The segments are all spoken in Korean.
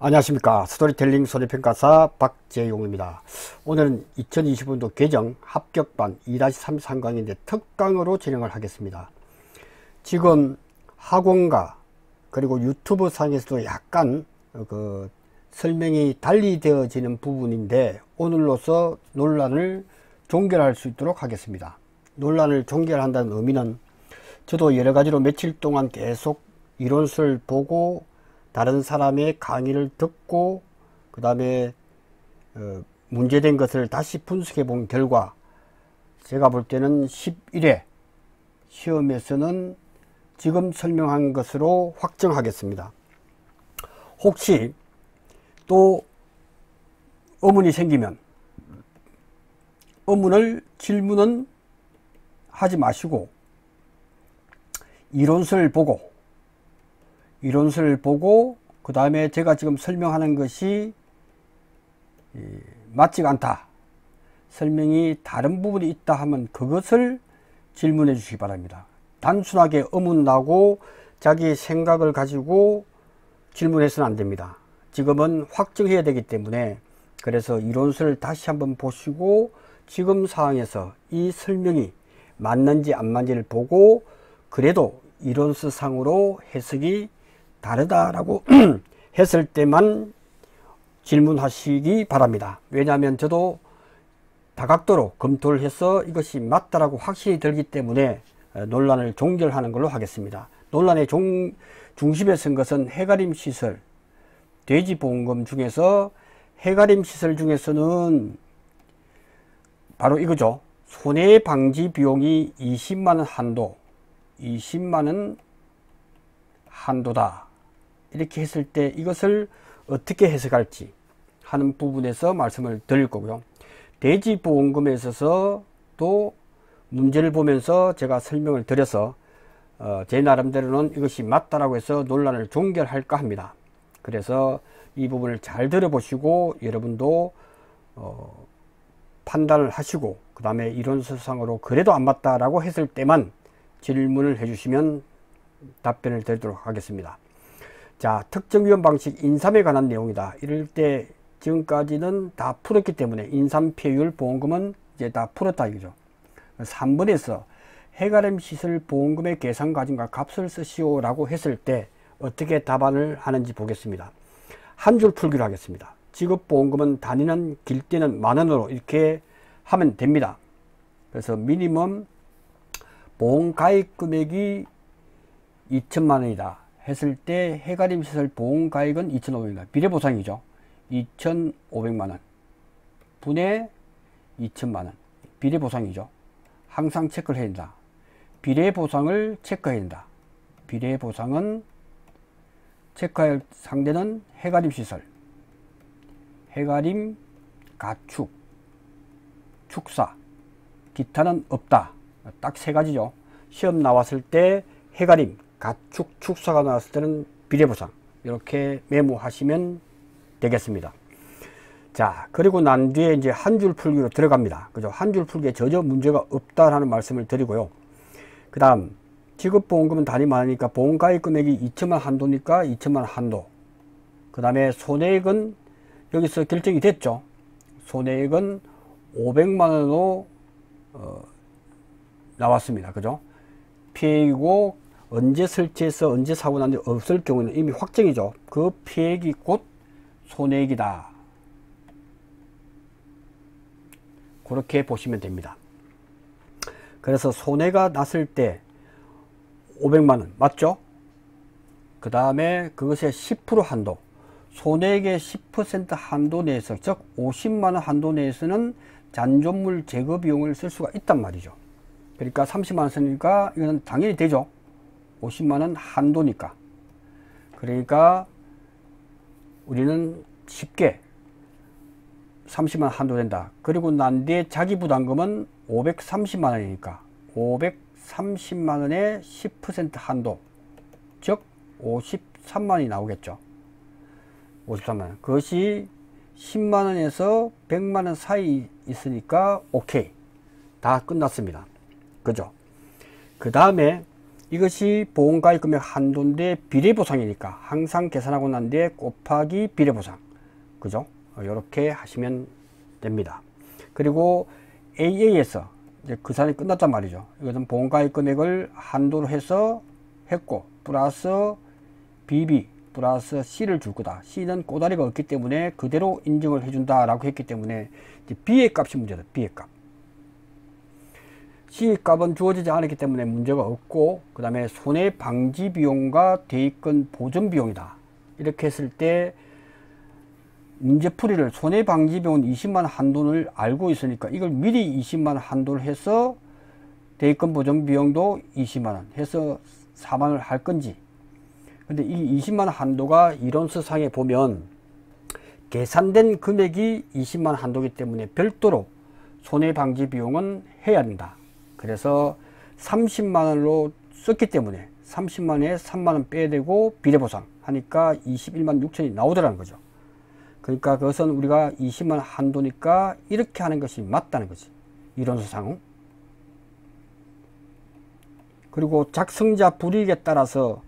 안녕하십니까. 스토리텔링 손해평가사 박재용입니다. 오늘은 2020년도 개정 합격반 2-3 상강인데 특강으로 진행을 하겠습니다. 지금 학원과 그리고 유튜브 상에서도 약간 설명이 달리 되어지는 부분인데 오늘로서 논란을 종결할 수 있도록 하겠습니다. 논란을 종결한다는 의미는 저도 여러가지로 며칠 동안 계속 이론서를 보고 다른 사람의 강의를 듣고 그 다음에 문제된 것을 다시 분석해 본 결과 제가 볼 때는 11회 시험에서는 지금 설명한 것으로 확정하겠습니다. 혹시 또 의문이 생기면 질문은 하지 마시고 이론서를 보고 그 다음에 제가 지금 설명하는 것이 맞지가 않다, 설명이 다른 부분이 있다 하면 그것을 질문해 주시기 바랍니다. 단순하게 의문나고 자기 생각을 가지고 질문해서는 안 됩니다. 지금은 확정해야 되기 때문에 그래서 이론서를 다시 한번 보시고 지금 상황에서 이 설명이 맞는지 안 맞는지를 보고 그래도 이론서 상으로 해석이 다르다라고 했을 때만 질문하시기 바랍니다. 왜냐하면 저도 다각도로 검토를 해서 이것이 맞다라고 확신이 들기 때문에 논란을 종결하는 걸로 하겠습니다. 논란의 중심에 선 것은 해가림 시설, 돼지보험금 중에서 해가림 시설 중에서는 바로 이거죠. 손해방지 비용이 20만원 한도, 20만원 한도다 이렇게 했을 때 이것을 어떻게 해석할지 하는 부분에서 말씀을 드릴 거고요. 돼지보험금에 있어서 또 문제를 보면서 제가 설명을 드려서 제 나름대로는 이것이 맞다라고 해서 논란을 종결할까 합니다. 그래서 이 부분을 잘 들어보시고 여러분도 판단을 하시고 그 다음에 이론서상으로 그래도 안 맞다라고 했을 때만 질문을 해주시면 답변을 드리도록 하겠습니다. 자, 특정위험 방식 인삼에 관한 내용이다. 이럴 때 지금까지는 다 풀었기 때문에 인삼 피해율 보험금은 이제 다 풀었다 이거죠. 3번에서 해가림 시설 보험금의 계산 과정과 값을 쓰시오 라고 했을 때 어떻게 답안을 하는지 보겠습니다. 한 줄 풀기로 하겠습니다. 지급보험금은 단위는 길 때는 만원으로 이렇게 하면 됩니다. 그래서 미니멈 보험가입 금액이 2천만원이다 했을 때 해가림 시설 보험가입은 2,500만원, 비례보상이죠. 2,500만원 분의 2천만원 비례보상이죠. 항상 체크를 해야 된다. 비례보상을 체크해야 된다. 비례보상은 체크할 상대는 해가림 시설, 해가림 가축, 축사, 기타는 없다. 딱 세 가지죠. 시험 나왔을 때 해가림, 가축, 축사가 나왔을 때는 비례보상 이렇게 메모하시면 되겠습니다. 자, 그리고 난 뒤에 이제 한 줄 풀기로 들어갑니다. 그죠? 한 줄 풀기에 전혀 문제가 없다라는 말씀을 드리고요. 그 다음 지급보험금은 단위 많으니까 보험가입 금액이 2천만 한도니까 2천만 한도. 그 다음에 손해액은 여기서 결정이 됐죠. 손해액은 500만원으로 나왔습니다. 그죠? 피해이고 언제 설치해서 언제 사고 났는지 없을 경우는 이미 확정이죠. 그 피해액이 곧 손해액이다. 그렇게 보시면 됩니다. 그래서 손해가 났을 때 500만원 맞죠? 그 다음에 그것의 10% 한도, 손해액의 10% 한도 내에서, 즉 50만원 한도 내에서는 잔존물 제거 비용을 쓸 수가 있단 말이죠. 그러니까 30만원 쓰니까 이건 당연히 되죠. 50만원 한도니까. 그러니까 우리는 쉽게 30만원 한도 된다. 그리고 난 뒤에 자기 부담금은 530만원이니까 530만원의 10% 한도, 즉 53만원이 나오겠죠. 53만원. 그것이 10만원에서 100만원 사이 있으니까 오케이. 다 끝났습니다. 그죠? 그 다음에 이것이 보험가입 금액 한도인데 비례보상이니까 항상 계산하고 난 뒤에 곱하기 비례보상. 그죠? 이렇게 하시면 됩니다. 그리고 AA에서 이제 그 사람이 끝났단 말이죠. 이것은 보험가입 금액을 한도로 해서 했고, 플러스 BB 플러스 C를 줄 거다. C는 꼬다리가 없기 때문에 그대로 인정을 해준다 라고 했기 때문에 이제 B의 값이 문제다. B의 값. C의 값은 주어지지 않았기 때문에 문제가 없고, 그 다음에 손해방지 비용과 대입금 보전 비용이다. 이렇게 했을 때 문제풀이를 손해방지 비용은 20만원 한도를 알고 있으니까 이걸 미리 20만원 한도를 해서 대입금 보전 비용도 20만원 해서 4만원을 할 건지. 근데 이 20만원 한도가 이론서상에 보면 계산된 금액이 20만원 한도이기 때문에 별도로 손해방지 비용은 해야 된다. 그래서 30만원으로 썼기 때문에 30만원에 3만원 빼야 되고 비례보상 하니까 21만 6천이 나오더라는 거죠. 그러니까 그것은 우리가 20만원 한도니까 이렇게 하는 것이 맞다는 거지. 이론서상. 그리고 작성자 불이익에 따라서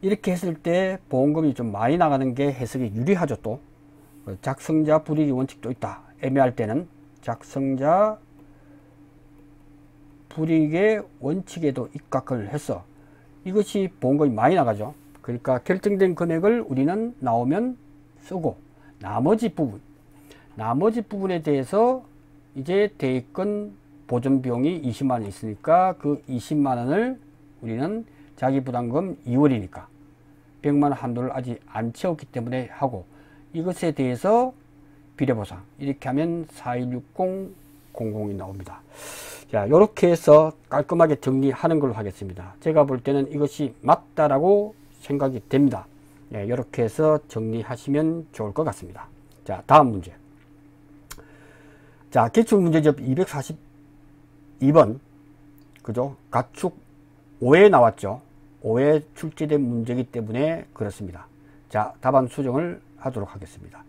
이렇게 했을 때 보험금이 좀 많이 나가는 게 해석이 유리하죠. 또 작성자 불이익 원칙도 있다. 애매할 때는 작성자 불이익의 원칙에도 입각을 해서 이것이 보험금이 많이 나가죠. 그러니까 결정된 금액을 우리는 나오면 쓰고 나머지 부분에 대해서 이제 대입금 보전 비용이 20만원 있으니까 그 20만원을 우리는 자기부담금 2월이니까 100만원 한도를 아직 안 채웠기 때문에 하고, 이것에 대해서 비례보상 이렇게 하면 416000이 나옵니다. 자, 이렇게 해서 깔끔하게 정리하는 걸로 하겠습니다. 제가 볼 때는 이것이 맞다라고 생각이 됩니다. 네, 이렇게 해서 정리하시면 좋을 것 같습니다. 자, 다음 문제. 자, 기출문제집 242번 그죠? 가축 5에 나왔죠. 5에 출제된 문제이기 때문에 그렇습니다. 자, 답안 수정을 하도록 하겠습니다.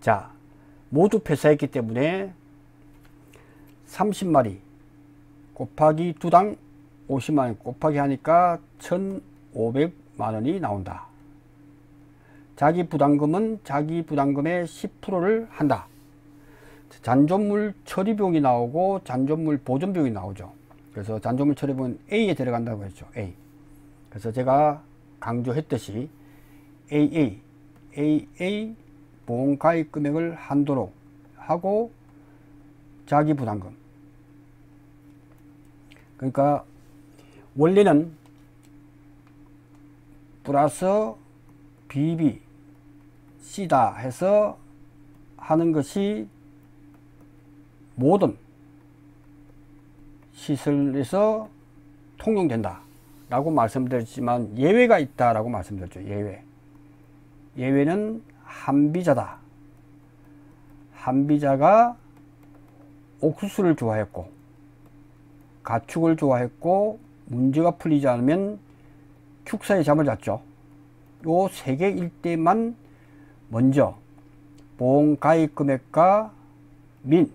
자, 모두 폐사했기 때문에 30마리 곱하기 2당 50만원 곱하기 하니까 1,500만원이 나온다. 자기 부담금은 자기 부담금의 10%를 한다. 잔존물 처리비용이 나오고 잔존물 보존비용이 나오죠. 그래서 잔존물 처리비용은 A에 들어간다고 했죠. A. 그래서 제가 강조했듯이 AA 보험가입 금액을 한도로 하고 자기 부담금. 그러니까 원래는 플러스 BB C다 해서 하는 것이 모든 시설에서 통용된다 라고 말씀드렸지만 예외가 있다 라고 말씀드렸죠. 예외는 한비자다. 한비자가 옥수수를 좋아했고 가축을 좋아했고 문제가 풀리지 않으면 축사에 잠을 잤죠. 요 세 개일 때만 먼저 보험가입 금액과 민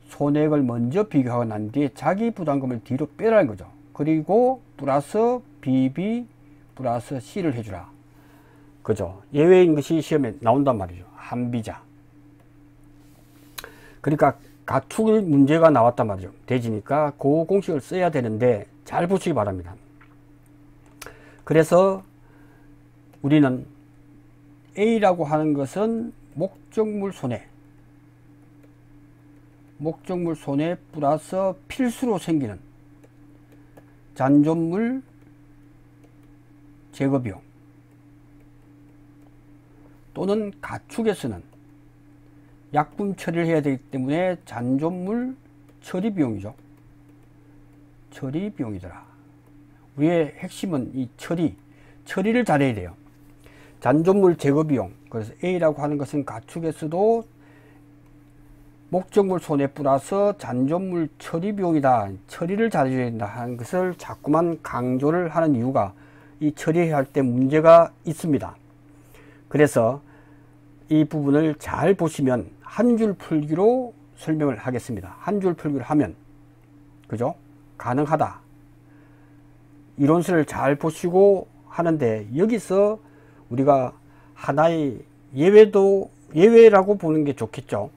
손해액을 먼저 비교하고 난 뒤에 자기 부담금을 뒤로 빼라는 거죠. 그리고 플러스 BB 플러스 C를 해주라. 그죠? 예외인 것이 시험에 나온단 말이죠. 한비자. 그러니까 가축의 문제가 나왔단 말이죠. 돼지니까 그 공식을 써야 되는데 잘 보시기 바랍니다. 그래서 우리는 A라고 하는 것은 목적물 손해 플러스 필수로 생기는 잔존물 제거비용 또는 가축에서는 약품 처리를 해야 되기 때문에 잔존물 처리비용이죠. 처리비용이더라. 우리의 핵심은 이 처리를 잘해야 돼요. 잔존물 제거비용. 그래서 A라고 하는 것은 가축에서도 목적물 손해 플러스 잔존물 처리비용이다. 처리를 잘해줘야 된다 하는 것을 자꾸만 강조를 하는 이유가 이 처리할 때 문제가 있습니다. 그래서 이 부분을 잘 보시면 한 줄 풀기로 설명을 하겠습니다. 한 줄 풀기를 하면 그죠? 가능하다. 이론서를 잘 보시고 하는데, 여기서 우리가 하나의 예외라고 보는 게 좋겠죠.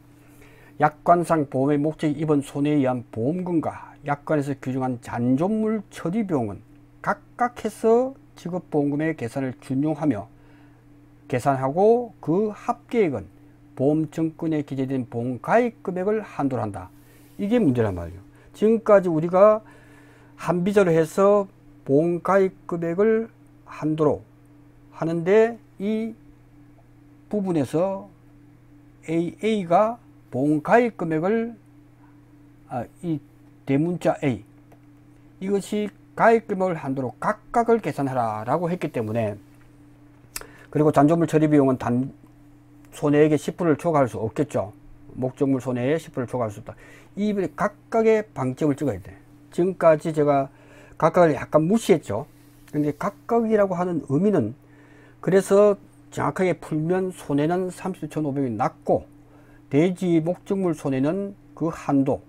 약관상 보험의 목적이 입은 손해에 의한 보험금과 약관에서 규정한 잔존물 처리 비용은 각각 해서 직업보험금의 계산을 준용하며 계산하고 그 합계액은 보험증권에 기재된 보험가입 금액을 한도로 한다. 이게 문제란 말이에요. 지금까지 우리가 한비자로 해서 보험가입 금액을 한도로 하는데, 이 부분에서 AA가 보험가입 금액을 이 대문자 A, 이것이 가입 금액을 한도로 각각을 계산하라 라고 했기 때문에, 그리고 잔존물 처리 비용은 단 손해액의 10%를 초과할 수 없겠죠. 목적물 손해의 10%를 초과할 수 없다. 이 각각의 방점을 찍어야 돼. 지금까지 제가 각각을 약간 무시했죠. 근데 각각이라고 하는 의미는, 그래서 정확하게 풀면 손해는 30,500원이 낮고, 대지 목적물 손해는 그 한도가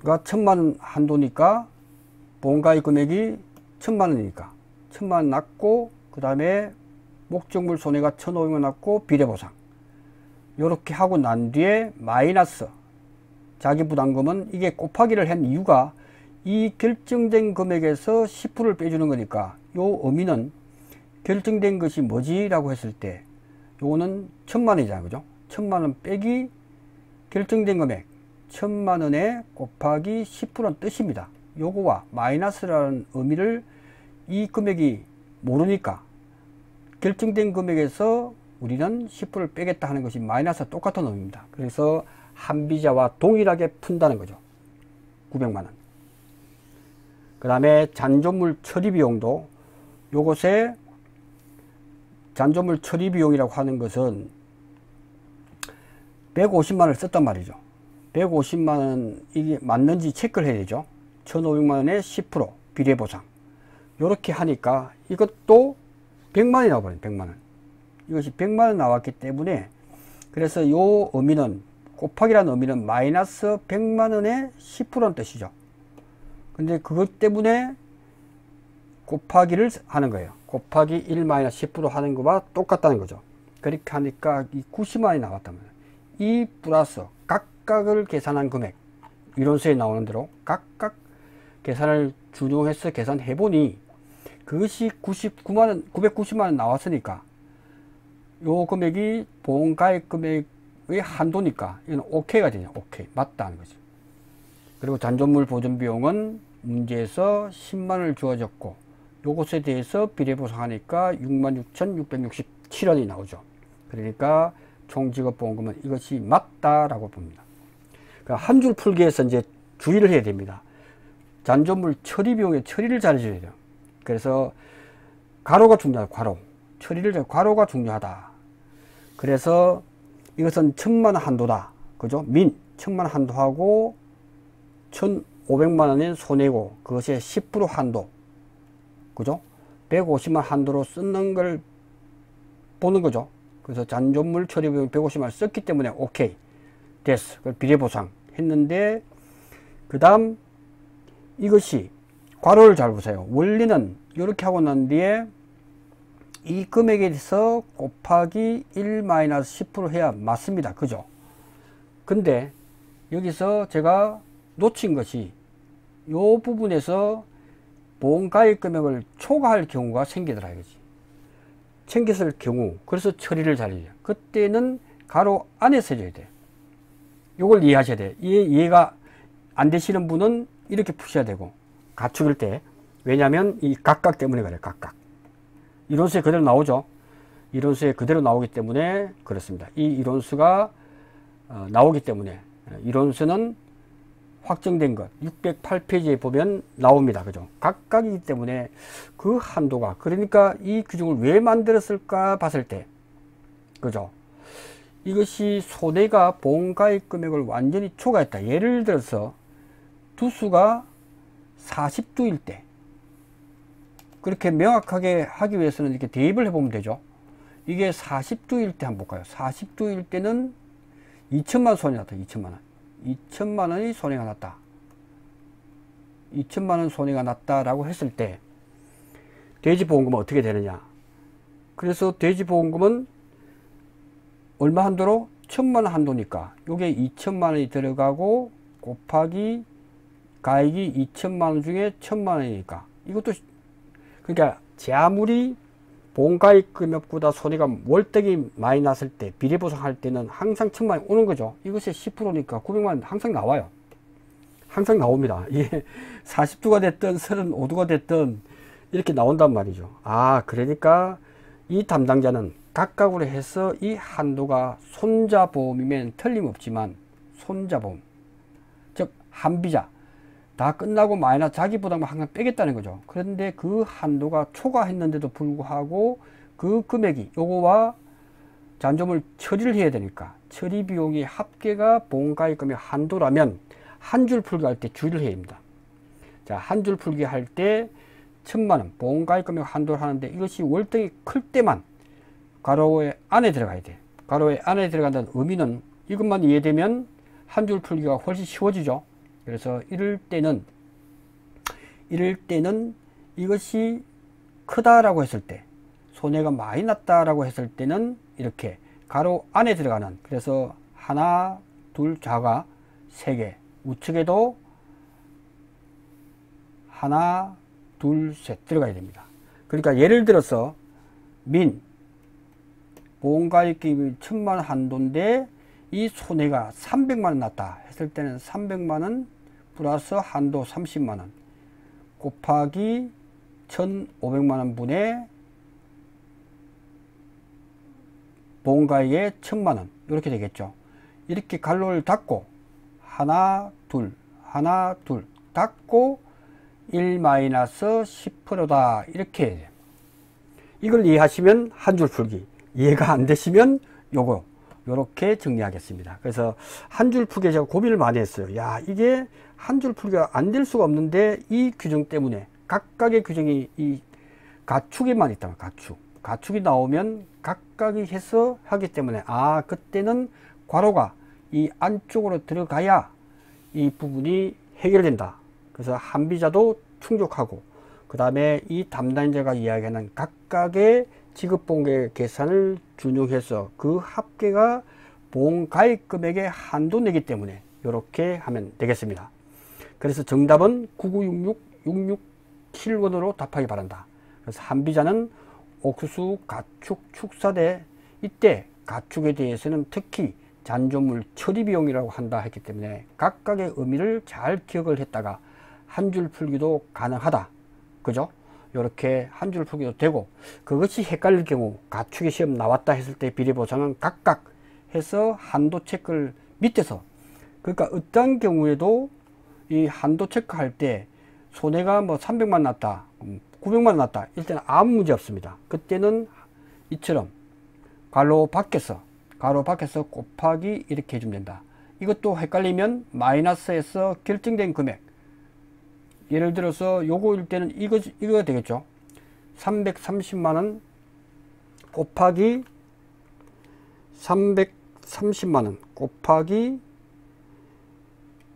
1,000만원 한도니까 보험가입 금액이 1,000만원이니까 1,000만원 낮고, 그 다음에 목적물 손해가 1,500원 낮고 비례보상, 요렇게 하고 난 뒤에 마이너스 자기부담금은, 이게 곱하기를 한 이유가 이 결정된 금액에서 10%를 빼주는 거니까, 요 의미는 결정된 것이 뭐지? 라고 했을 때 요거는 1,000만원이잖아요. 그죠? 1,000만원 빼기 결정된 금액 1,000만원에 곱하기 10%는 뜻입니다. 요거와 마이너스라는 의미를, 이 금액이 모르니까 결정된 금액에서 우리는 10%를 빼겠다 하는 것이 마이너스와 똑같은 의미입니다. 그래서 한비자와 동일하게 푼다는 거죠. 900만원. 그 다음에 잔존물 처리 비용도, 요것에 잔존물 처리 비용이라고 하는 것은 150만원을 썼단 말이죠. 150만원 이게 맞는지 체크를 해야 되죠. 1,500만원에 10% 비례보상, 요렇게 하니까 이것도 100만원이 나와버려요. 100만원. 이것이 100만원 나왔기 때문에, 그래서 요 의미는, 곱하기라는 의미는 마이너스 100만원에 10%는 뜻이죠. 근데 그것 때문에 곱하기를 하는 거예요. 곱하기 1 마이너스 10% 하는 것과 똑같다는 거죠. 그렇게 하니까 이 90만원이 나왔단 말이에요. 이 플러스 각각을 계산한 금액, 이론서에 나오는 대로 각각 계산을 준용해서 계산해 보니 그것이 990만원 나왔으니까, 요 금액이 보험가입 금액의 한도니까 이건 오케이가 되냐. 오케이, 맞다는 거죠. 그리고 잔존물 보존 비용은 문제에서 10만원을 주어졌고, 요것에 대해서 비례보상하니까 66,667원이 나오죠. 그러니까 총직업보험금은 이것이 맞다라고 봅니다. 그러니까 한 줄 풀기 위해서 이제 주의를 해야 됩니다. 잔존물 처리 비용의 처리를 잘 해줘야 돼요. 그래서 괄호가 중요하다. 괄호가 중요하다. 그래서 이것은 1,000만원 한도다. 그죠? 1,000만원 한도하고 1,500만원인 손해고, 그것의 10% 한도. 그죠? 150만 한도로 쓰는 걸 보는 거죠. 그래서 잔존물 처리 비용 150만원 썼기 때문에 오케이 됐어. 그걸 비례보상 했는데, 그 다음 이것이 괄호를 잘 보세요. 원리는 이렇게 하고 난 뒤에 이 금액에 대해서 곱하기 1-10% 해야 맞습니다. 그죠? 근데 여기서 제가 놓친 것이, 이 부분에서 보험가입 금액을 초과할 경우가 생기더라 이거지. 생겼을 경우, 그래서 처리를 잘해요. 그때는 가로 안에서 해줘야 돼. 요걸 이해하셔야 돼. 이해가 안 되시는 분은 이렇게 푸셔야 되고, 가축일 때. 왜냐하면 이 각각 때문에 그래요. 각각. 이론수에 그대로 나오죠. 이론수에 그대로 나오기 때문에 그렇습니다. 이 이론수가 나오기 때문에, 이론수는 확정된 것 608페이지에 보면 나옵니다. 그죠? 각각이기 때문에 그 한도가, 그러니까 이 규정을 왜 만들었을까 봤을 때, 그죠? 이것이 손해가 보험가입 금액을 완전히 초과했다. 예를 들어서 두수가 40두일 때, 그렇게 명확하게 하기 위해서는 이렇게 대입을 해보면 되죠. 이게 40두일 때 한번 볼까요? 40두일 때는 2천만 원 손해 났다. 2천만 원. 2천만 원이 손해가 났다. 2천만원 손해가 났다라고 했을 때 돼지보험금은 어떻게 되느냐. 그래서 돼지보험금은 얼마 한도로? 1,000만원 한도니까 요게 2천만원이 들어가고 곱하기 가액이 2천만원 중에 1,000만원이니까 이것도 그러니까 제 아무리 보험가입 금액보다 손해가 월등히 많이 났을 때 비례보상할 때는 항상 1,000만원이 오는 거죠. 이것이 10%니까 900만원 항상 나와요. 항상 나옵니다. 이게 40두가 됐든 35두가 됐든 이렇게 나온단 말이죠. 아, 그러니까 이 담당자는 각각으로 해서 이 한도가 손자보험이면 틀림없지만 손자보험, 즉 한비자 다 끝나고 마이너스 자기 부담을 항상 빼겠다는 거죠. 그런데 그 한도가 초과했는데도 불구하고 그 금액이 요거와 잔존물 처리를 해야 되니까 처리 비용이 합계가 보험가입 금액 한도라면 한 줄 풀기 할 때 주의를 해야 됩니다. 자, 한 줄 풀기 할 때 1,000만원 보험가입 금액 한도를 하는데 이것이 월등히 클 때만 가로의 안에 들어가야 돼. 가로의 안에 들어간다는 의미는 이것만 이해되면 한 줄 풀기가 훨씬 쉬워지죠. 그래서 이럴 때는 이것이 크다라고 했을 때 손해가 많이 났다라고 했을 때는 이렇게 가로 안에 들어가는, 그래서 하나 둘 좌가 3개, 우측에도 하나 둘 셋 들어가야 됩니다. 그러니까 예를 들어서 보험가입금이 1,000만원 한도인데 이 손해가 300만원 났다 했을 때는 300만원 플러스 한도 30만원 곱하기 1,500만원 분의 보험가액의 1,000만원 이렇게 되겠죠. 이렇게 갈로를 닫고 하나 둘 닫고 1-10%다 이렇게 해야 돼요. 이걸 이해하시면 한 줄 풀기, 이해가 안 되시면 요렇게 정리하겠습니다. 그래서 한 줄 풀기에 제가 고민을 많이 했어요. 야, 이게 한 줄 풀기가 안 될 수가 없는데 이 규정 때문에 각각의 규정이 이 가축에만 있다면 가축이 나오면 각각이 해서 하기 때문에 아, 그때는 괄호가 이 안쪽으로 들어가야 이 부분이 해결된다. 그래서 한비자도 충족하고 그 다음에 이 담당자가 이야기하는 각각의 지급보험금액 계산을 준용해서 그 합계가 보험가입 금액의 한도 내기 때문에 이렇게 하면 되겠습니다. 그래서 정답은 9966-6671번으로 답하기 바란다. 그래서 한비자는 옥수수, 가축, 축사대, 이때 가축에 대해서는 특히 잔존물 처리 비용이라고 한다 했기 때문에 각각의 의미를 잘 기억을 했다가 한 줄 풀기도 가능하다. 그죠? 이렇게 한 줄 풀기도 되고, 그것이 헷갈릴 경우 가축의 시험 나왔다 했을 때 비례보상은 각각 해서 한도 체크를 밑에서, 그러니까 어떤 경우에도 이 한도 체크할 때 손해가 뭐 300만 났다 900만 났다 이럴 때는 아무 문제 없습니다. 그때는 이처럼 가로 밖에서 곱하기 이렇게 해주면 된다. 이것도 헷갈리면 마이너스에서 결정된 금액, 예를 들어서 요거일 때는 이거 되겠죠. 330만원 곱하기 330만원 곱하기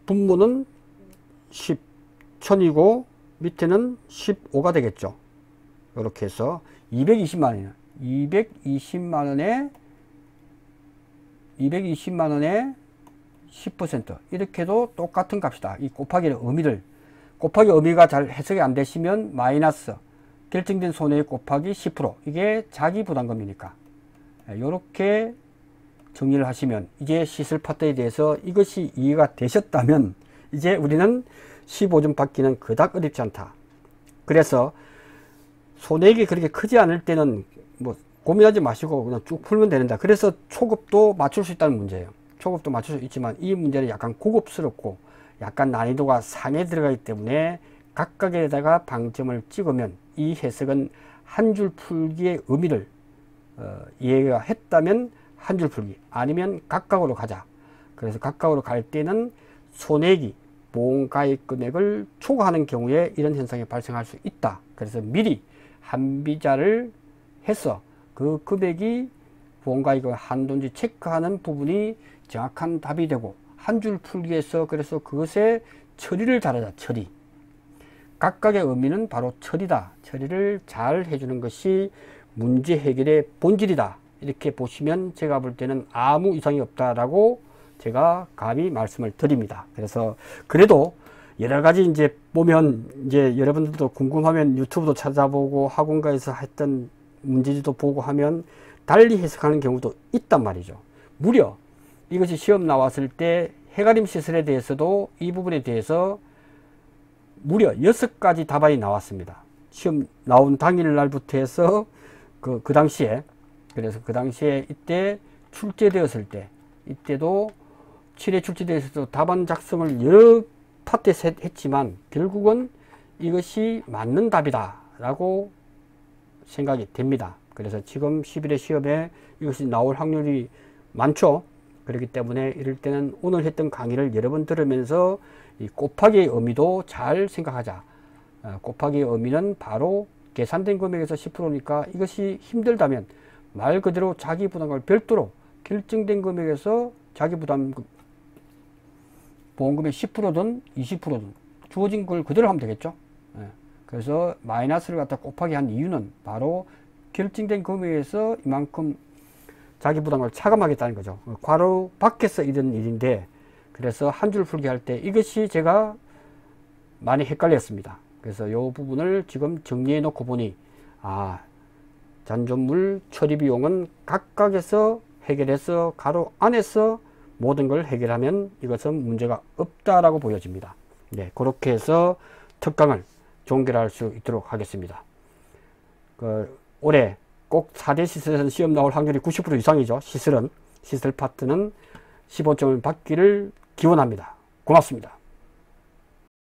분모는 10,000이고 밑에는 15가 되겠죠. 이렇게 해서 220만원이에요. 220만원에 10% 이렇게도 똑같은 값이다. 이 곱하기의 의미가 잘 해석이 안 되시면 마이너스 결정된 손해액 곱하기 10% 이게 자기 부담금이니까 이렇게 정리를 하시면 이제 시설 파트에 대해서 이것이 이해가 되셨다면 이제 우리는 15점 받기는 그닥 어렵지 않다. 그래서 손해액이 그렇게 크지 않을 때는 뭐 고민하지 마시고 그냥 쭉 풀면 되는다. 그래서 초급도 맞출 수 있다는 문제예요. 초급도 맞출 수 있지만 이 문제는 약간 고급스럽고 약간 난이도가 상에 들어가기 때문에 각각에다가 방점을 찍으면 이 해석은 한 줄 풀기의 의미를 이해가 했다면 한 줄 풀기, 아니면 각각으로 가자. 그래서 각각으로 갈 때는 손해액이 보험가입 금액을 초과하는 경우에 이런 현상이 발생할 수 있다. 그래서 미리 한비자를 해서 그 금액이 보험가입 한도인지 체크하는 부분이 정확한 답이 되고 한 줄 풀기에서 그래서 그것에 처리를 잘하자. 각각의 의미는 바로 처리다. 처리를 잘 해주는 것이 문제 해결의 본질이다. 이렇게 보시면 제가 볼 때는 아무 이상이 없다라고 제가 감히 말씀을 드립니다. 그래서 그래도 여러 가지 이제 보면 이제 여러분들도 궁금하면 유튜브도 찾아보고 학원가에서 했던 문제지도 보고 하면 달리 해석하는 경우도 있단 말이죠. 무려 이것이 시험 나왔을 때 해가림 시설에 대해서도 이 부분에 대해서 무려 6가지 답안이 나왔습니다. 시험 나온 당일날부터 해서 그 당시에, 그래서 그 당시에 이때 출제되었을 때, 이때도 7회 출제되었을 때 답안 작성을 여러 파트에 했지만 결국은 이것이 맞는 답이다 라고 생각이 됩니다. 그래서 지금 11회 시험에 이것이 나올 확률이 많죠. 그렇기 때문에 이럴 때는 오늘 했던 강의를 여러 번 들으면서 이 곱하기의 의미도 잘 생각하자. 곱하기의 의미는 바로 계산된 금액에서 10%니까 이것이 힘들다면 말 그대로 자기 부담금을 별도로 결정된 금액에서 자기 부담 보험금의 10%든 20%든 주어진 걸 그대로 하면 되겠죠. 그래서 마이너스를 갖다 곱하기 한 이유는 바로 결정된 금액에서 이만큼 자기 부담을 차감하겠다는 거죠. 괄호 밖에서 이런 일인데, 그래서 한 줄 풀기 할 때 이것이 제가 많이 헷갈렸습니다. 그래서 이 부분을 지금 정리해 놓고 보니, 잔존물 처리 비용은 각각에서 해결해서 가로 안에서 모든 걸 해결하면 이것은 문제가 없다라고 보여집니다. 네, 그렇게 해서 특강을 종결할 수 있도록 하겠습니다. 올해 꼭 4대 시설에서 시험 나올 확률이 90% 이상이죠. 시설 파트는 15점을 받기를 기원합니다. 고맙습니다.